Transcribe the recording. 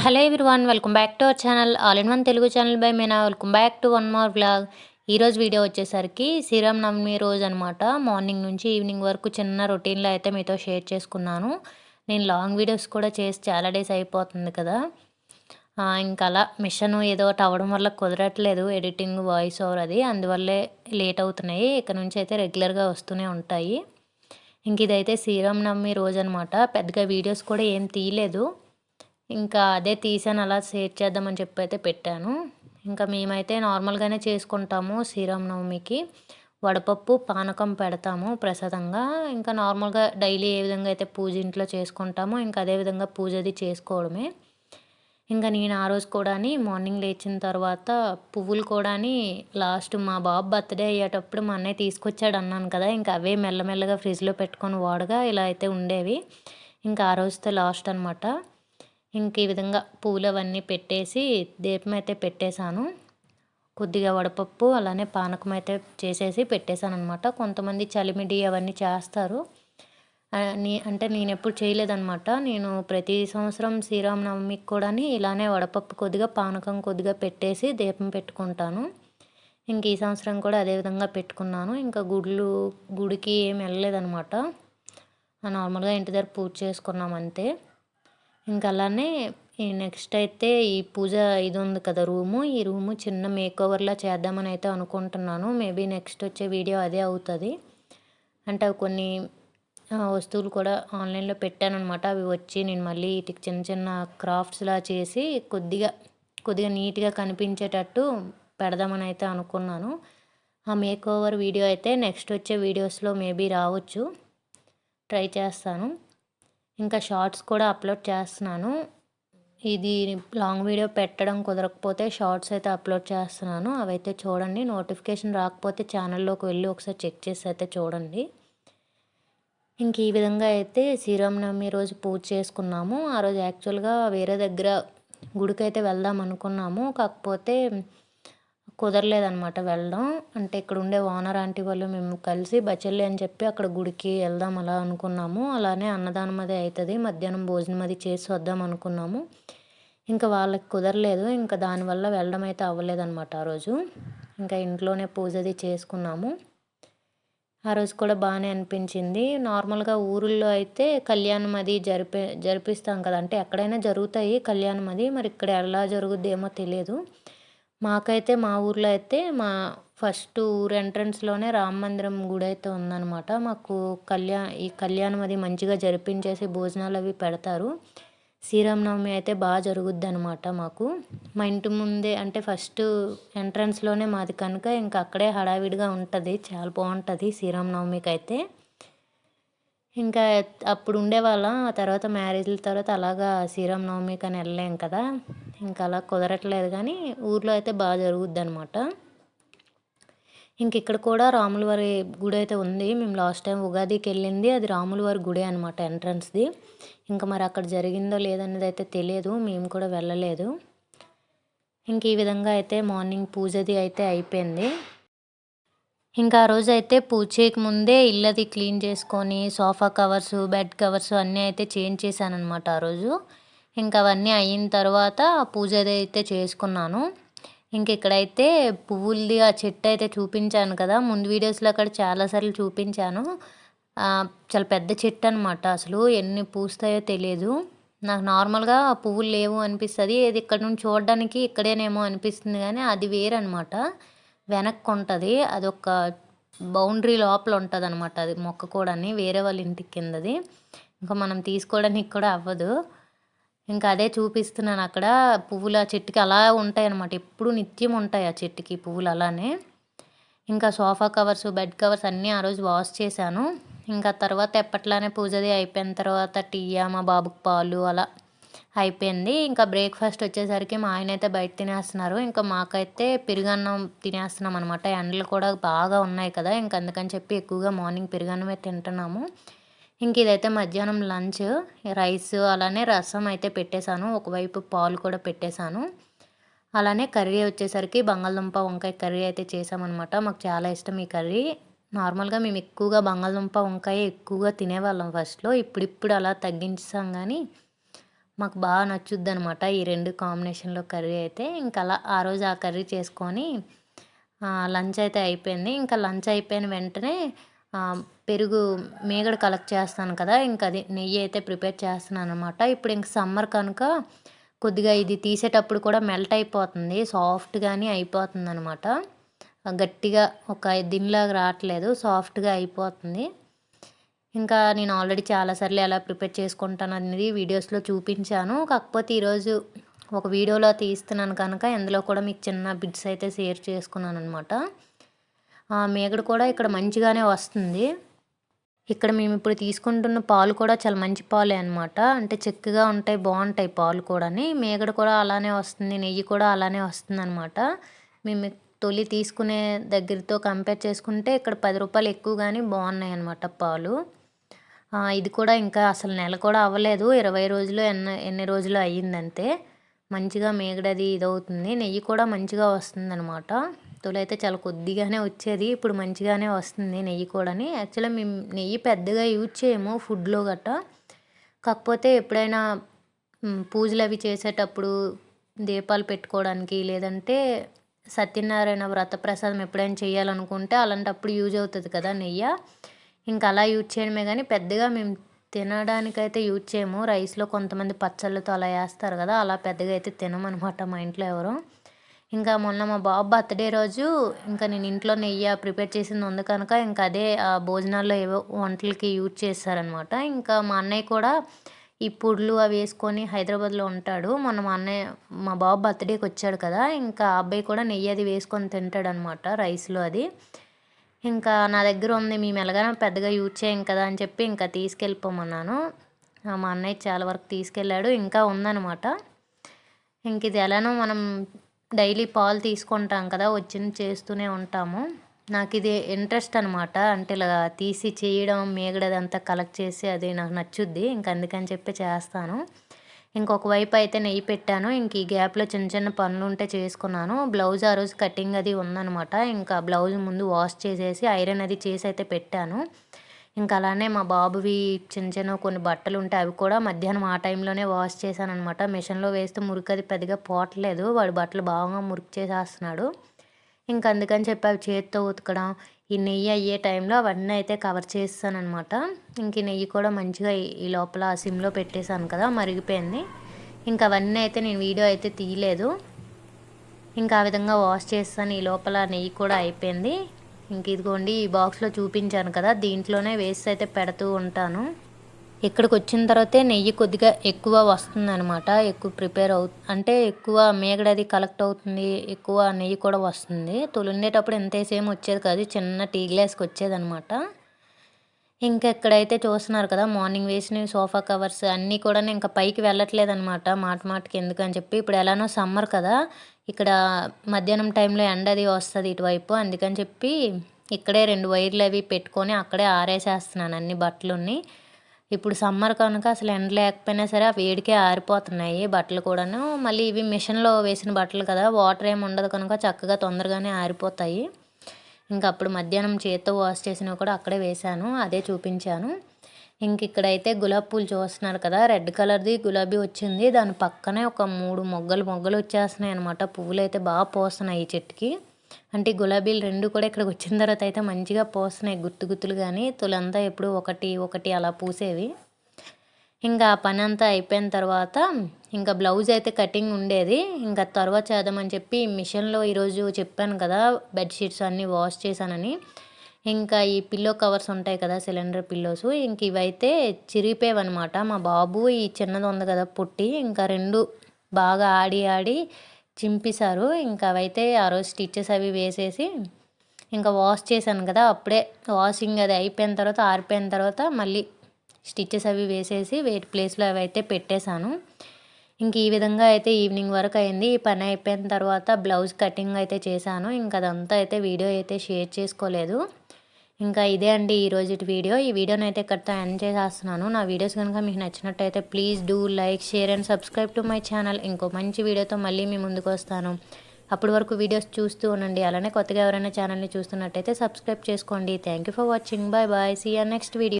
Hello everyone, welcome back to our channel all in one Telugu channel by Meena. Welcome back to one more vlog. ఈరోజు video వచ్చేసరికి శ్రీరామనవమి రోజు అనమాట. Morning నుంచి evening వరకు చిన్న రొటీన్లో అయితే మీతో షేర్ చేసుకున్నాను. నేను లాంగ్ వీడియోస్ కూడా చేసి చాలా డేస్ అయిపోతుంది కదా. ఇంకా అలా మిషన్ ఏదో ఒకటి అవ్వడం వల్ల కుదరట్లేదు ఎడిటింగ్, వాయిస్ ఓవర్ అది, అందువల్లే లేట్ అవుతున్నాయి. ఇక నుంచి అయితే రెగ్యులర్గా వస్తూనే ఉంటాయి. ఇంక ఇదైతే శ్రీరామనవమి రోజు అనమాట. పెద్దగా వీడియోస్ కూడా ఏం తీయలేదు, ఇంకా అదే తీసాను, అలా షేర్ చేద్దామని చెప్పి అయితే పెట్టాను. ఇంకా మేమైతే నార్మల్గానే చేసుకుంటాము శ్రీరామనవమికి. వడపప్పు పానకం పెడతాము ప్రసాదంగా. ఇంకా నార్మల్గా డైలీ ఏ విధంగా అయితే పూజ ఇంట్లో చేసుకుంటామో ఇంకా అదే విధంగా పూజ అది చేసుకోవడమే. ఇంకా నేను ఆ రోజు కూడా మార్నింగ్ లేచిన తర్వాత పువ్వులు కూడా లాస్ట్ మా బాబు బర్త్డే అయ్యేటప్పుడు మా అన్నయ్య తీసుకొచ్చాడు అన్నాను కదా, ఇంకా అవే మెల్లమెల్లగా ఫ్రిడ్జ్లో పెట్టుకొని వాడగా ఇలా అయితే ఉండేవి. ఇంకా ఆ రోజుతో లాస్ట్ అనమాట. ఇంక ఈ విధంగా పూలు అవన్నీ పెట్టేసి దీపం అయితే పెట్టేశాను. కొద్దిగా వడపప్పు అలానే పానకం అయితే చేసేసి పెట్టేశాను అనమాట. కొంతమంది చలిమిడి అవన్నీ చేస్తారు, అంటే నేను ఎప్పుడు చేయలేదన్నమాట. నేను ప్రతి సంవత్సరం శ్రీరామనవమికి కూడా ఇలానే వడపప్పు కొద్దిగా పానకం కొద్దిగా పెట్టేసి దీపం పెట్టుకుంటాను. ఇంక ఈ సంవత్సరం కూడా అదే విధంగా పెట్టుకున్నాను. ఇంకా గుడికి ఏమి వెళ్ళలేదన్నమాట. నార్మల్గా ఇంటి దగ్గర పూజ చేసుకున్నాం అంతే. ఇంకా అలానే నెక్స్ట్ అయితే ఈ పూజ ఇది ఉంది కదా ఈ రూము చిన్న మేక్ ఓవర్లా చేద్దామని అయితే అనుకుంటున్నాను. మేబీ నెక్స్ట్ వచ్చే వీడియో అదే అవుతుంది. అంటే అవి కొన్ని వస్తువులు కూడా ఆన్లైన్లో పెట్టానమాట. అవి వచ్చి నేను మళ్ళీ వీటికి చిన్న చిన్న క్రాఫ్ట్స్లా చేసి కొద్దిగా కొద్దిగా నీట్గా కనిపించేటట్టు పెడదామని అయితే అనుకున్నాను. ఆ మేక్ ఓవర్ వీడియో అయితే నెక్స్ట్ వచ్చే వీడియోస్లో మేబీ రావచ్చు, ట్రై చేస్తాను. ఇంకా షార్ట్స్ కూడా అప్లోడ్ చేస్తున్నాను. ఇది లాంగ్ వీడియో పెట్టడం కుదరకపోతే షార్ట్స్ అయితే అప్లోడ్ చేస్తున్నాను. అవైతే చూడండి. నోటిఫికేషన్ రాకపోతే ఛానల్లోకి వెళ్ళి ఒకసారి చెక్ చేసి అయితే చూడండి. ఇంక ఈ విధంగా అయితే శ్రీరామనవమి రోజు పూజ చేసుకున్నాము. ఆ రోజు యాక్చువల్గా వేరే దగ్గర గుడికైతే వెళ్దాం అనుకున్నాము, కాకపోతే కుదరలేదనమాట వెళ్ళడం. అంటే ఇక్కడ ఉండే ఓనర్ ఆంటీ వాళ్ళు మేము కలిసి బచెల్లి అని చెప్పి అక్కడ గుడికి వెళ్దాం అలా అనుకున్నాము. అలానే అన్నదానం అది అవుతుంది, మధ్యాహ్నం భోజనం అది చేసి వద్దాం అనుకున్నాము. ఇంకా వాళ్ళకి కుదరలేదు, ఇంకా దానివల్ల వెళ్ళడం అయితే అవ్వలేదన్నమాట ఆ రోజు. ఇంకా ఇంట్లోనే పూజ అది చేసుకున్నాము. ఆ రోజు కూడా బాగానే అనిపించింది. నార్మల్గా ఊరుల్లో అయితే కళ్యాణం అది జరిపిస్తాం కదా, అంటే ఎక్కడైనా జరుగుతాయి కళ్యాణం అది, మరి ఇక్కడ ఎలా జరుగుద్దేమో తెలియదు. మాకైతే మా ఊర్లో అయితే మా ఫస్ట్ ఊరు ఎంట్రన్స్లోనే రామ మందిరం గుడి అయితే ఉందన్నమాట. మాకు ఈ కళ్యాణం అది మంచిగా జరిపించేసి భోజనాలు అవి పెడతారు. శ్రీరామనవమి అయితే బాగా జరుగుద్ది అనమాట మాకు. మా ఇంటి ముందే అంటే ఫస్ట్ ఎంట్రన్స్లోనే మాది కనుక ఇంకా అక్కడే హడావిడిగా ఉంటుంది, చాలా బాగుంటుంది శ్రీరామనవమికి అయితే. ఇంకా అప్పుడు ఉండేవాళ్ళం, ఆ తర్వాత మ్యారేజ్ల తర్వాత అలాగా శ్రీరామనవమికి అని వెళ్ళలేం కదా, ఇంకా అలా కుదరట్లేదు. కానీ ఊర్లో అయితే బాగా జరుగుద్ది అనమాట. ఇంక ఇక్కడ కూడా రాముల వారి గుడి అయితే ఉంది. మేము లాస్ట్ టైం ఉగాదికి వెళ్ళింది అది రాముల వారి గుడి అనమాట, ఎంట్రన్స్ది. ఇంకా మరి అక్కడ జరిగిందో లేదనేది అయితే తెలియదు, మేము కూడా వెళ్ళలేదు. ఇంక ఈ విధంగా అయితే మార్నింగ్ పూజది అయితే అయిపోయింది. ఇంకా ఆ రోజు అయితే పూజ చేయకముందే ఇల్లది క్లీన్ చేసుకొని సోఫా కవర్స్, బెడ్ కవర్స్ అన్నీ అయితే చేంజ్ చేశానమాట ఆ రోజు. ఇంకా అవన్నీ అయిన తర్వాత పూజ అయితే చేసుకున్నాను. ఇంక ఇక్కడైతే పువ్వులది ఆ చెట్టు అయితే చూపించాను కదా, ముందు వీడియోస్లో అక్కడ చాలాసార్లు చూపించాను. చాలా పెద్ద చెట్టు అనమాట, అసలు ఎన్ని పూస్తాయో తెలియదు. నాకు నార్మల్గా పువ్వులు లేవు అనిపిస్తుంది, ఇది ఇక్కడ నుంచి చూడడానికి ఇక్కడేనేమో అనిపిస్తుంది, కానీ అది వేరనమాట, వెనక్కి ఉంటుంది. అదొక బౌండరీ లోపల ఉంటుంది అనమాట అది మొక్క కూడా, వేరే వాళ్ళ ఇంటికి కిందది. ఇంకా మనం తీసుకోవడానికి కూడా అవ్వదు. ఇంకా అదే చూపిస్తున్నాను. అక్కడ పువ్వులు ఆ చెట్టుకి అలా ఉంటాయి అన్నమాట, ఎప్పుడు నిత్యం ఉంటాయి ఆ చెట్టుకి పువ్వులు అలానే. ఇంకా సోఫా కవర్స్, బెడ్ కవర్స్ అన్నీ ఆ రోజు వాష్ చేశాను. ఇంకా తర్వాత ఎప్పట్లానే పూజది అయిపోయిన తర్వాత టీ, మా బాబుకి పాలు అలా అయిపోయింది. ఇంకా బ్రేక్ఫాస్ట్ వచ్చేసరికి మా ఆయన అయితే బయట తినేస్తున్నారు, ఇంకా మాకైతే పెరుగన్నం తినేస్తున్నాం అనమాట. ఎండలు కూడా బాగా ఉన్నాయి కదా, ఇంకా అందుకని చెప్పి ఎక్కువగా మార్నింగ్ పెరుగన్నమే తింటున్నాము. ఇంక ఇదైతే మధ్యాహ్నం లంచ్, రైస్ అలానే రసం అయితే పెట్టేశాను, ఒకవైపు పాలు కూడా పెట్టేశాను. అలానే కర్రీ వచ్చేసరికి బంగాళదుంప వంకాయ కర్రీ అయితే చేసామన్నమాట. మాకు చాలా ఇష్టం ఈ కర్రీ. నార్మల్గా మేము ఎక్కువగా బంగాళదుంప వంకాయ ఎక్కువగా తినేవాళ్ళం ఫస్ట్లో, ఇప్పుడిప్పుడు అలా తగ్గించాం. కానీ మాకు బాగా నచ్చుద్దనమాట ఈ 2 కాంబినేషన్‌లో కర్రీ అయితే. ఇంకా అలా ఆ రోజు ఆ కర్రీ చేసుకొని లంచ్ అయితే అయిపోయింది. ఇంకా లంచ్ అయిపోయిన వెంటనే పెరుగు మీగడ కలెక్ట్ చేస్తాను కదా! ఇంక అది నెయ్యి అయితే ప్రిపేర్ చేస్తున్నాననమాట. ఇప్పుడు ఇంక సమ్మర్ కనుక కొద్దిగా ఇది తీసేటప్పుడు కూడా మెల్ట్ అయిపోతుంది. సాఫ్ట్‌గానే అయిపోతుందనమాట. గట్టిగా ఒక దినులాగా రావట్లేదు. సాఫ్ట్‌గా అయిపోతుంది. ఇంకా నేను ఆల్రెడీ చాలా సార్లు ఎలా ప్రిపేర్ చేసుకుంటాననేది వీడియోస్‌లో చూపించాను. కాకపోతే ఈరోజు ఒక వీడియోలో తీస్తున్నాను కనుక ఇందులో కూడా మీకు చిన్న బిట్స్ అయితే షేర్ చేసుకున్నాననమాట. మీగడ కూడా ఇక్కడ మంచిగానే వస్తుంది. ఇక్కడ మేమిప్పుడు తీసుకుంటున్న పాలు కూడా చాలా మంచి పాలే అనమాట. అంటే చిక్కగా ఉంటాయి, బావుంటాయి పాలు కూడాని. మీగడ కూడా అలానే వస్తుంది, నెయ్యి కూడా అలానే వస్తుందనమాట. మేము తొలి తీసుకునే దగ్గరతో కంపేర్ చేసుకుంటే ఇక్కడ రూ. 10 ఎక్కువ గాని బావున్నాయనమాట పాలు. ఇది కూడా ఇంకా అసలు నెల కూడా అవ్వలేదు. 20 రోజులు ఎన్ని రోజులో అయ్యిందంతే. మంచిగా మీగడది ఇదవుతుంది. నెయ్యి కూడా మంచిగా వస్తుందనమాట. తొలైతే చాలా కొద్దిగానే వచ్చేది. ఇప్పుడు మంచిగానే వస్తుంది నెయ్యి కూడాని. యాక్చువల్‌గా మేము నెయ్యి పెద్దగా యూజ్ చేయము ఫుడ్‌లో గట్టా. కాకపోతే ఎప్పుడైనా పూజలవి చేసేటప్పుడు దీపాలు పెట్టుకోవడానికి, లేదంటే సత్యనారాయణ వ్రత ప్రసాదం ఎప్పుడైనా చేయాలనుకుంటే అలాంటప్పుడు యూజ్ అవుతది కదా నెయ్య. ఇంకా అలా యూజ్ చేయడమే గానీ పెద్దగా మేము తినడానికైతే యూజ్ చేయము. రైస్‌లో కొంతమంది పచ్చళ్ళతో అలా ఏస్తారు కదా! అలా పెద్దగా అయితే తినమనమాట మా ఇంట్లో ఎవరు. ఇంకా మొన్న మా బాబు బర్త్‌డే రోజు ఇంకా నేను ఇంట్లో నెయ్యి ప్రిపేర్ చేసింది ఉంది కనుక ఇంకా అదే భోజనాల్లో ఏవో వంటలకి యూజ్ చేశారనమాట. ఇంకా మా అన్నయ్య కూడా ఈ పుడ్లు అవి వేసుకొని హైదరాబాద్‌లో ఉంటాడు. మొన్న మా బాబు బర్త్‌డేకి వచ్చాడు కదా! ఇంకా ఆ అబ్బాయి కూడా నెయ్యి అది వేసుకొని తింటాడనమాట రైస్‌లో అది. ఇంకా నా దగ్గర ఉంది, మేము ఎలాగైనా పెద్దగా యూజ్ చేయం కదా అని చెప్పి ఇంకా తీసుకెళ్ళిపోమన్నాను. మా అన్నయ్య చాలా వరకు తీసుకెళ్ళాడు. ఇంకా ఉందనమాట. ఇంక ఇది ఎలానో మనం డైలీ పాలు తీసుకుంటాం కదా! వచ్చింది చేస్తూనే ఉంటాము. నాకు ఇది ఇంట్రెస్ట్ అనమాట. అంటే ఇలా తీసి చేయడం, మీగడదంతా కలెక్ట్ చేసి అది నాకు నచ్చుద్ది. ఇంక అందుకని చెప్పి చేస్తాను. ఇంకొక వైపు అయితే నెయ్యి పెట్టాను. ఇంక ఈ గ్యాప్‌లో చిన్న చిన్న పనులుంటే చేసుకున్నాను. బ్లౌజ్ ఆ రోజు కటింగ్ అది ఉందనమాట. ఇంకా బ్లౌజ్ ముందు వాష్ చేసేసి ఐరన్ అది చేసి అయితే పెట్టాను. ఇంకా అలానే మా బాబువి చిన్న చిన్నవి కొన్ని బట్టలుంటే అవి కూడా మధ్యాహ్నం ఆ టైంలోనే వాష్ చేశాననమాట. మిషన్‌లో వేస్తే మురికది పెద్దగా పోవట్లేదు. వాడి బట్టలు బాగా మురికి చేసేస్తున్నాడు. ఇంక అందుకని చెప్పి అవి చేత్తో ఉతకడం, ఈ నెయ్యి అయ్యే టైంలో అవన్నీ అయితే కవర్ చేసేసాననమాట. ఇంక ఈ నెయ్యి కూడా మంచిగా ఈ లోపల సిమ్‌లో పెట్టేసాను కదా! మరిగిపోయింది. ఇంక అవన్నీ అయితే నేను వీడియో అయితే తీయలేదు. ఇంకా ఆ విధంగా వాష్ చేసేసాను. ఈ లోపల నెయ్యి కూడా అయిపోయింది. ఇంక ఇదిగోండి ఈ బాక్స్‌లో చూపించాను కదా! దీంట్లోనే వేసి అయితే పెడుతూ ఉంటాను. ఇక్కడికొచ్చిన తర్వాతే నెయ్యి కొద్దిగా ఎక్కువ వస్తుందనమాట. ఎక్కువ ప్రిపేర్ అంటే ఎక్కువ మీగడది కలెక్ట్ అవుతుంది. ఎక్కువ నెయ్యి కూడా వస్తుంది. తొలుండేటప్పుడు ఇంతేసేమి వచ్చేది కాదు. చిన్న టీ గ్లాస్‌కి వచ్చేదనమాట. ఇంకా ఇక్కడైతే చూస్తున్నారు కదా! మార్నింగ్ వేసినవి సోఫా కవర్స్ అన్నీ కూడాను ఇంకా పైకి వెళ్ళట్లేదనమాట. మాటికి ఎందుకని చెప్పి. ఇప్పుడు ఎలానో సమ్మర్ కదా! ఇక్కడ మధ్యాహ్నం టైంలో ఎండ అది వస్తది ఇటువైపు. అందుకని చెప్పి ఇక్కడే 2 వైర్లు అవి పెట్టుకొని అక్కడే ఆరేసేస్తున్నాను అన్ని బట్టలుని. ఇప్పుడు సమ్మర్ కనుక అసలు ఎండ లేకపోయినా సరే ఆ వేడికే ఆరిపోతున్నాయి బట్టలు కూడాను. మళ్ళీ ఇవి మిషన్‌లో వేసిన బట్టలు కదా! వాటర్ ఏమి ఉండదు కనుక చక్కగా తొందరగానే ఆరిపోతాయి. ఇంక అప్పుడు మధ్యాహ్నం చేత్తో వాష్ చేసినవి కూడా అక్కడే వేశాను. అదే చూపించాను. ఇంక ఇక్కడైతే గులాబీ పూలు చూస్తున్నారు కదా! రెడ్ కలర్‌ది గులాబీ వచ్చింది. దాని పక్కనే ఒక 3 మొగ్గలు వచ్చేస్తున్నాయి అనమాట. పువ్వులైతే బాగా పూస్తున్నాయి ఈ చెట్టుకి. అంటే గులాబీలు 2 కూడా ఇక్కడికి వచ్చిన తర్వాత అయితే మంచిగా పూస్తున్నాయి గుత్తులుగాని. తొలంతా ఎప్పుడు ఒకటి అలా పూసేవి. ఇంకా ఆ పని అంతా అయిపోయిన తర్వాత ఇంకా బ్లౌజ్ అయితే కటింగ్ ఉండేది. ఇంకా తర్వాత చేద్దామని చెప్పి మిషన్‌లో ఈరోజు చెప్పాను కదా! బెడ్‌షీట్స్ అన్నీ వాష్ చేశానని. ఇంకా ఈ పిల్లో కవర్స్ ఉంటాయి కదా! సిలిండర్ పిల్లోస్ ఇంక ఇవైతే చిరిగిపోయావనమాట. మా బాబు ఈ చిన్నది ఉంది కదా పొట్టి ఇంకా 2 బాగా ఆడి చింపేశారు. ఇంకా అవైతే ఆ రోజు స్టిచెస్ అవి వేసేసి ఇంకా వాష్ చేశాను కదా! అప్పుడే వాషింగ్ అది అయిపోయిన తర్వాత ఆరిపోయిన తర్వాత మళ్ళీ స్టిచెస్ అవి వేసేసి వేరే ప్లేస్‌లో అవైతే పెట్టేశాను. ఇంక ఈ విధంగా అయితే ఈవినింగ్ వరకు అయింది. ఈ పని అయిపోయిన తర్వాత బ్లౌజ్ కటింగ్ అయితే చేశాను. ఇంక అదంతా అయితే వీడియో అయితే షేర్ చేసుకోలేదు. ఇంకా ఇదే అండి ఈరోజుటి వీడియో. ఈ వీడియోని అయితే ఇక్కడితో ఎండ్ చేసేస్తున్నాను. నా వీడియోస్ కనుక మీకు నచ్చినట్టయితే please do like, share and subscribe to my channel. ఇంకో మంచి వీడియోతో మళ్ళీ మీ ముందుకు వస్తాను. అప్పటి వరకు వీడియోస్ చూస్తూ ఉండండి. అలానే కొత్తగా ఎవరైనా ఛానల్ని చూస్తున్నట్టయితే సబ్స్క్రైబ్ చేసుకోండి. Thank you for watching. Bye bye. See you next video.